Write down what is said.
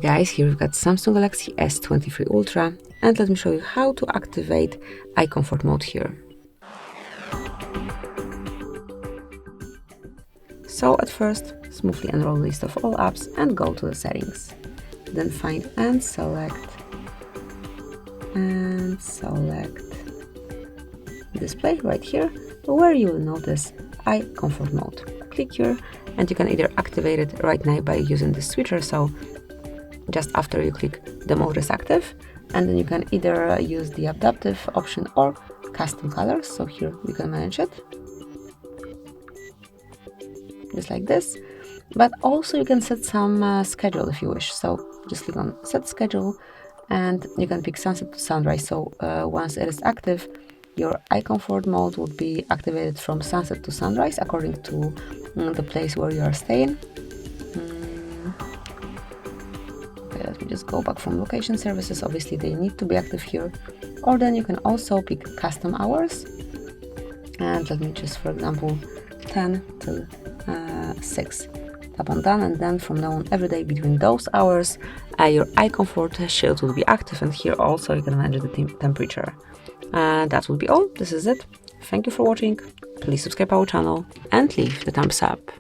Guys, here we've got Samsung Galaxy S23 Ultra, and let me show you how to activate eye comfort mode here. So at first, smoothly enroll the list of all apps and go to the settings. Then find and select display right here, where you will notice eye comfort mode. Click here and you can either activate it right now by using the switcher, so just after you click the mode is active, and then you can either use the adaptive option or custom colors. So here we can manage it just like this, but also you can set some schedule if you wish. So just click on set schedule and you can pick sunset to sunrise. So once it is active, your eye comfort mode would be activated from sunset to sunrise according to the place where you are staying. Let me just go back from location services. Obviously they need to be active here, or then you can also pick custom hours, and let me just, for example, 10 till 6. Tap on done, and then from now on every day between those hours your eye comfort shield will be active, and here also you can manage the temperature. That will be all. This is it. Thank you for watching. Please subscribe our channel and leave the thumbs up.